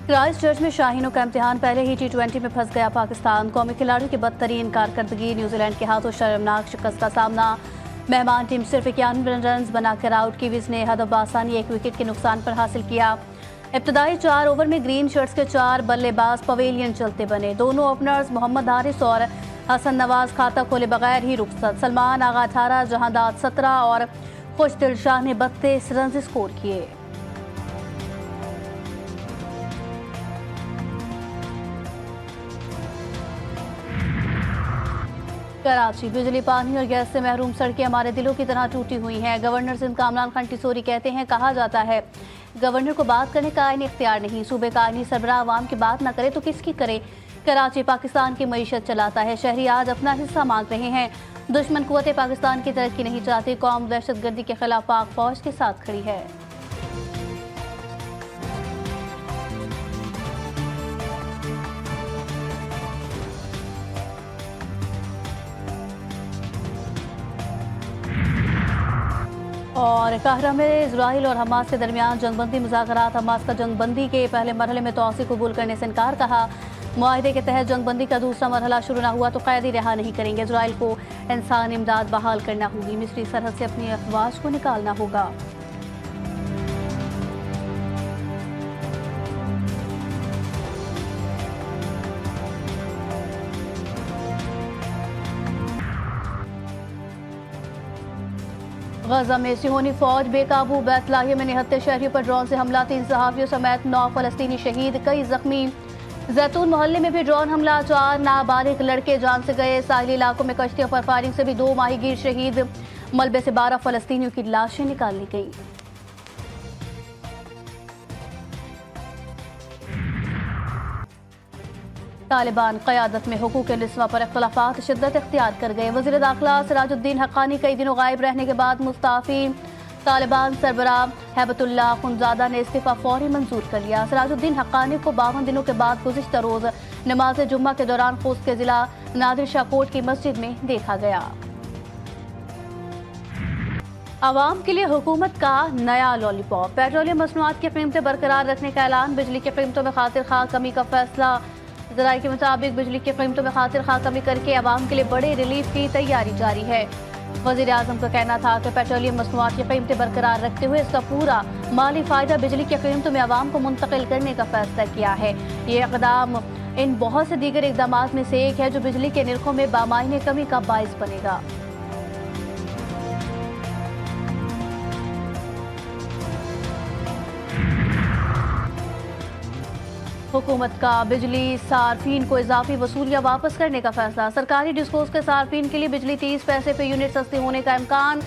Christ church में शाहीनों का इम्तिहान, पहले ही T20 में फंस गया पाकिस्तान। कौमी खिलाड़ियों की बदतरीन कारकर्दगी, न्यूजीलैंड के हाथों शर्मनाक शिकस्त का सामना। मेहमान टीम सिर्फ 91 रन बनाकर आउट। कीवीज ने हदफ बासानी 1 विकेट के नुकसान पर हासिल किया। इब्तदाई 4 ओवर में ग्रीन शर्ट्स के 4 बल्लेबाज पवेलियन चलते बने। दोनों ओपनर्स मोहम्मद हारिस और हसन नवाज खाता खोले बगैर ही रुखसत। सलमान आगा 18, जहांदाद 17 और खुशदिल शाह ने 32 रन स्कोर किए। कराची बिजली, पानी और गैस से महरूम सड़कें हमारे दिलों की तरह टूटी हुई हैं। गवर्नर सिंध कामरान खान टिसोरी कहते हैं, कहा जाता है गवर्नर को बात करने का आईनी इख्तियार नहीं। सूबे का आईनी सरबराह आवाम की बात न करे तो किसकी करे। कराची पाकिस्तान की मईशत चलाता है, शहरी आज अपना हिस्सा मांग रहे हैं। दुश्मन कुव्वतें पाकिस्तान की तरक्की नहीं चाहती। कौम दहशतगर्दी के खिलाफ पाक फौज के साथ खड़ी है। और काहिरा में इजराइल और हमास के दरमियान जंगबंदी मुज़ाकरात। हमास का जंगबंदी के पहले मरहले में तोसी कबूल करने से इनकार। कहा मुआहदे के तहत जंगबंदी का दूसरा मरहला शुरू न हुआ तो कैदी रिहा नहीं करेंगे। इजराइल को इंसानी इमदाद बहाल करना होगी। मिस्री सरहद से अपनी अफवाज को निकालना होगा। गजा में सिहोनी फौज बेकाबू। बैतलाहिया में निहत्ते शहरियों पर ड्रोन से हमला, 3 सहाफियों समेत 9 फलस्तीनी शहीद, कई जख्मी। जैतून मोहल्ले में भी ड्रोन हमला, 4 नाबालिग लड़के जान से गए। साहिली इलाकों में कश्तियों पर फायरिंग से भी 2 माहीगीर शहीद। मलबे से 12 फलस्तीनियों की लाशें निकाल ली गई। तालिबान क़यादत में हुकूक निस्वा पर इख्तलाफात शिद्दत इख्तियार कर गए। वज़ीर दाखिला सिराजुद्दीन हक्कानी कई दिनों गायब रहने के बाद मुस्ताफ़ी। तालिबान सरबराह हैबतुल्लाह खुनजादा ने इस्तीफ़ा फौरी मंजूर कर लिया। सिराजुद्दीन हक्कानी को 52 दिनों के बाद गुज़िश्ता रोज़ नमाज जुम्मा के दौरान खुस्त के ज़िला नादिर शाह कोट की मस्जिद में देखा गया। आवाम के लिए हुकूमत का नया लॉलीपॉप, पेट्रोलियम मसनूआत की कीमतें बरकरार रखने का ऐलान। बिजली की कीमतों में खातिर खा कमी का फैसला। ज़राए के मुताबिक बिजली की कीमतों में खातिर खा कमी करके आवाम के लिए बड़े रिलीफ की तैयारी जारी है। वज़ीर आज़म का कहना था कि पेट्रोलियम मसनूआत की कीमतें बरकरार रखते हुए इसका पूरा माली फ़ायदा बिजली की कीमतों में आवाम को मुंतकिल करने का फैसला किया है। ये इक़दाम इन बहुत से दीगर इक़दाम में से एक है जो बिजली के निर्खों में बामायने कमी का बाइस बनेगा। हुकूमत का बिजली सार्फिन को इजाफी वसूलियाँ वापस करने का फैसला। सरकारी डिस्कोस के सार्फिन के लिए बिजली 30 पैसे पे यूनिट सस्ती होने का इम्कान।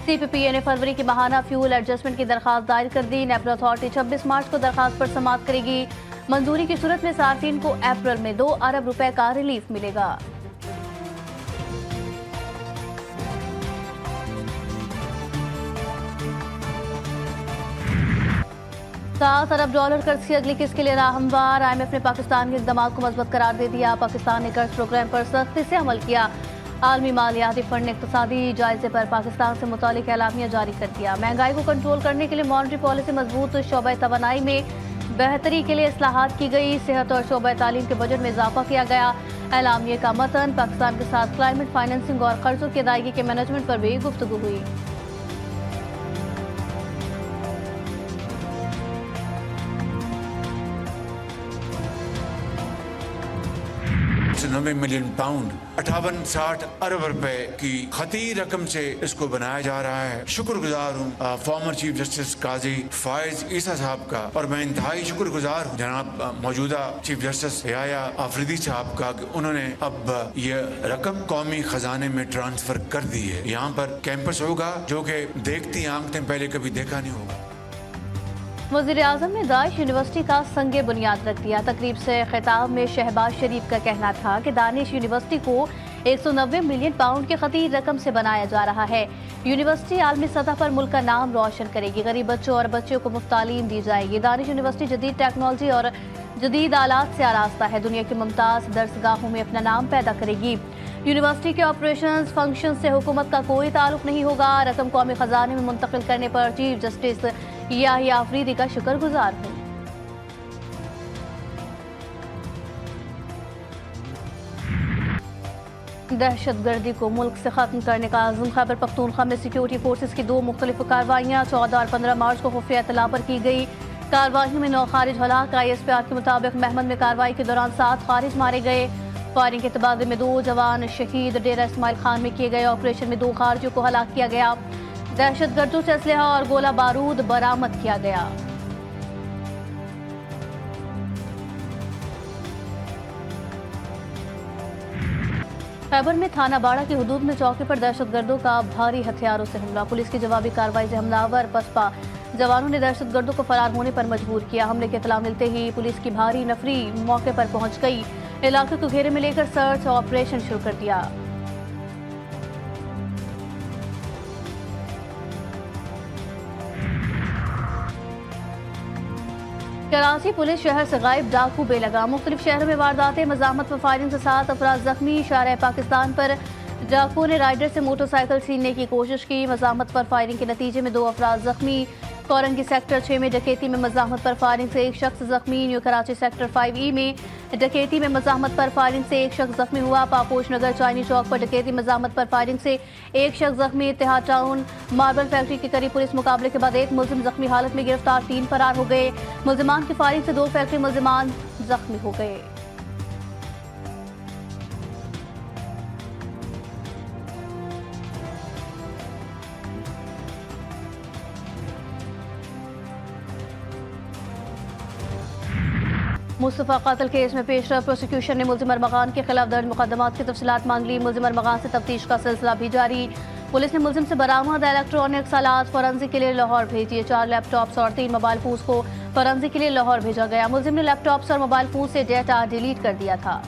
CPPA ने फरवरी की माहाना फ्यूल एडजस्टमेंट की दरखास्त दायर कर दी। नेपरा अथॉरिटी 26 मार्च को दरखास्त पर समाअत करेगी। मंजूरी की सूरत में सार्फिन को अप्रैल में 2 अरब रुपए का रिलीफ मिलेगा। 7 अरब डॉलर कर्ज की अगली किस्त के लिए राह हमवार। IMF ने पाकिस्तान के इक़दाम को मजबूत करार दे दिया। पाकिस्तान ने कर्ज प्रोग्राम पर सख्ती से अमल किया। आलमी मालियाती फंड ने इक़्तिसादी जायजे पर पाकिस्तान से मुतालिक एलामिया जारी कर दिया। महंगाई को कंट्रोल करने के लिए मॉनेटरी पॉलिसी मजबूत। शोबा तवानाई में बेहतरी के लिए इस्लाहात की गई। सेहत और शोबा तालीम के बजट में इजाफा किया गया। एलामिया का मतन पाकिस्तान के साथ क्लाइमेट फाइनेंसिंग और कर्जों की अदायगी के मैनेजमेंट पर भी गुफ्तगू हुई। £90 मिलियन, 58-60 अरब रुपए की खती रकम से इसको बनाया जा रहा है। शुक्रगुजार हूँ फॉर्मर चीफ जस्टिस काजी फायज ईसा साहब का, और मैं इंतहाई शुक्रगुजार हूँ जनाब मौजूदा चीफ जस्टिस याया आफरीदी साहब का कि उन्होंने अब ये रकम कौमी खजाने में ट्रांसफर कर दी है। यहाँ पर कैंपस होगा जो कि देखती आंखें पहले कभी देखा नहीं होगा। वज़ीर आज़म ने दानिश यूनिवर्सिटी का संगे बुनियाद रख दिया। तकरीब से खिताब में शहबाज शरीफ का कहना था कि दानिश यूनिवर्सिटी को 190 मिलियन पाउंड की खती रकम से बनाया जा रहा है। यूनिवर्सिटी आलमी सतह पर मुल्क का नाम रोशन करेगी। गरीब बच्चों और बच्चियों को मुफ्त तालीम दी जाएगी। दानिश यूनिवर्सिटी जदीद टेक्नोलॉजी और जदीद आलात से आरास्ता है। दुनिया की मुमताज़ दर्सगाहों में अपना नाम पैदा करेगी। यूनिवर्सिटी के ऑपरेशन फंक्शन से हुकूमत का कोई ताल्लुक नहीं होगा। रकम कौमी खजाने में मुंतकिल करने पर चीफ जस्टिस याहिया आफरीदी का शुक्रगुजार हूँ। दहशतगर्दी को मुल्क से खत्म करने का आज़म। खैबर पख्तूनख्वा में सिक्योरिटी फोर्सेस की 2 मुख्तलिफ कार्रवाइयाँ 14 और 15 मार्च को खुफिया इत्तला पर की गई। कार्रवाई में 9 खारिज हलाक। ISPR के मुताबिक महमद में कार्रवाई के दौरान 7 खारिज मारे गए। फायरिंग के तबादले में 2 जवान शहीद। डेरा इस्माइल खान में किए गए ऑपरेशन में 2 खारिजों को हलाक किया गया। दहशतगर्दों से असलहा और गोला बारूद बरामद किया गया। खैबर में थाना बाड़ा की हुदूद में चौकी पर दहशतगर्दों का भारी हथियारों से हमला। पुलिस की जवाबी कार्रवाई से हमलावर बसपा जवानों ने दहशतगर्दों को फरार होने पर मजबूर किया। हमले की इत्तला मिलते ही पुलिस की भारी नफरी मौके पर पहुंच गई। इलाके को घेरे में लेकर सर्च ऑपरेशन शुरू कर दिया। कराची पुलिस शहर से गायब डाकू बेलगाम। मुख्तलिफ शहरों में वारदातें, मज़ाहमत व फायरिंग से 7 अफराद जख्मी। शार पाकिस्तान पर डाकुओं ने राइडर से मोटरसाइकिल छीनने की कोशिश की। मज़ाहमत पर फायरिंग के नतीजे में 2 अफराद जख्मी। कोरंगी सेक्टर 6 में डकैती में मज़ाहमत पर फायरिंग से 1 शख्स जख्मी। न्यू कराची सेक्टर 5E में डकैती में मज़ाहमत पर फायरिंग से 1 शख्स जख्मी हुआ। पापोश नगर चाइनी चौक पर डकैती मज़ाहमत पर फायरिंग से 1 शख्स जख्मी। इत्तेहाद टाउन मार्बल फैक्ट्री के करीब पुलिस मुकाबले के बाद 1 मुलजिम जख्मी हालत में गिरफ्तार, 3 फरार हो गए। मुलजिमान की फायरिंग से 2 फैक्ट्री मुलजिमान जख्मी हो गए। मुस्तफ़ा कत्ल केस में पेशरफ। प्रोसिक्यूशन ने मुल्जिम अरमगान के खिलाफ दर्ज मुकदमात की तफसीलात मांग ली। मुल्जिम अरमगान से तफ्तीश का सिलसिला भी जारी। पुलिस ने मुल्जिम से बरामद इलेक्ट्रॉनिक्स आलात फॉरेंसिक के लिए लाहौर भेजी। 4 लैपटॉप्स और 3 मोबाइल फोन्स को फॉरेंसिक के लिए लाहौर भेजा गया। मुल्जिम ने लैपटॉप्स और मोबाइल फोन से डेटा डिलीट कर दिया था।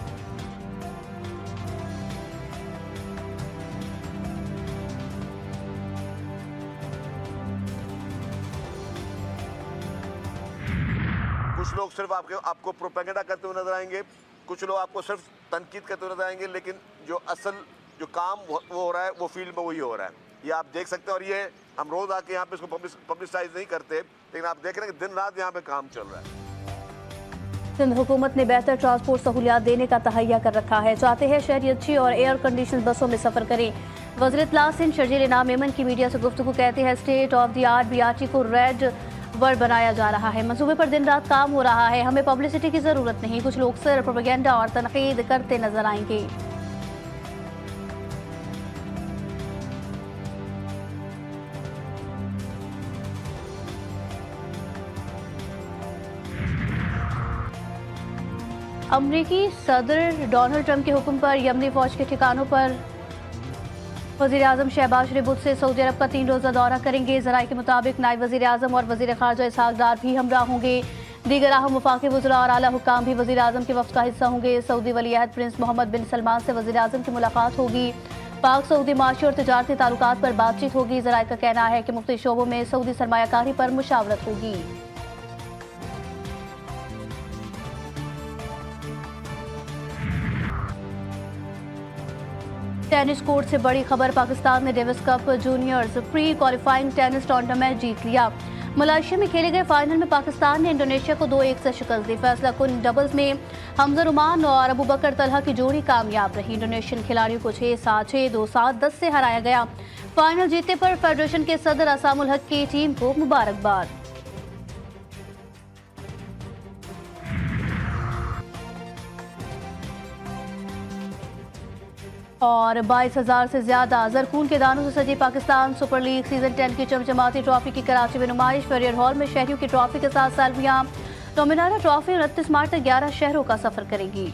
कुछ लोग सिर्फ आपको प्रोपेगेंडा करते हुए नजर आएंगे, कुछ लोग आपको सिर्फ तनकीद करते हुए नजर आएंगे, लेकिन जो असल जो काम वो हो रहा है वो फील्ड में वही हो रहा है। ये आप देख सकते हैं और ये हम रोज आके यहाँ पे इसको पब्लिसाइज नहीं करते, लेकिन आप देख रहे हैं कि दिन रात यहाँ पे काम चल रहा है। सिंध हुकूमत ने बेहतर ट्रांसपोर्ट सहूलियात देने का तहैया कर रखा है। चाहते हैं शहरी अच्छी और एयर कंडीशन बसों में सफर करें। वज़ीर इत्तला सिंध शर्जील इनाम मेमन की मीडिया से गुफ्तगू कहते हैं state of the art BRT को रेड वर्ड बनाया जा रहा है। मंसूबे पर दिन रात काम हो रहा है। हमें पब्लिसिटी की जरूरत नहीं। कुछ लोग सिर्फ प्रोपेगेंडा और तनकीद करते नजर आएंगे। अमरीकी सदर डोनाल्ड ट्रंप के हुक्म पर यमनी फौज के ठिकानों पर वज़ीर आज़म शहबाज शरीफ बुध से सऊदी अरब का 3 रोज़ा दौरा करेंगे। ज़राए के मुताबिक नायब वज़ीर आज़म और वज़ीर ख़ारजा इसहाक़ डार भी हमरा होंगे। दीगर अहम वफ़ाक़ी वज़रा और आला हुक्काम भी वज़ीर आज़म के वफ़द का हिस्सा होंगे। सऊदी वलीअहद प्रिंस मोहम्मद बिन सलमान से वज़ीर आज़म की मुलाकात होगी। पाक सऊदी माशी और तिजारती ताल्लुकात पर बातचीत होगी। ज़राए का कहना है कि मुख्तलिफ शोबों में सऊदी सरमायाकारी पर मुशावरत होगी। टेनिस कोर्ट से बड़ी खबर। पाकिस्तान ने Davis Cup juniors pre qualifying tennis tournament जीत लिया। मलेशिया में खेले गए फाइनल में पाकिस्तान ने इंडोनेशिया को 2-1 से शिकस्त दी। फैसला कुन डबल्स में हमजा रुमान और अबू बकर तलहा की जोड़ी कामयाब रही। इंडोनेशियन खिलाड़ियों को 6-7, 6-2, 7-10 से हराया गया। फाइनल जीतने पर फेडरेशन के सदर असामुल हक की टीम को मुबारकबाद। और 22,000 से ज्यादा जरकून के दानों से सजी पाकिस्तान सुपर लीग सीजन 10 की चमचमाती ट्रॉफी की कराची में नुमाइश। फेरियर हॉल में शहरियों की ट्रॉफी के साथ सालवियां। डोमिनारा ट्रॉफी 29 मार्च तक 11 शहरों का सफर करेगी।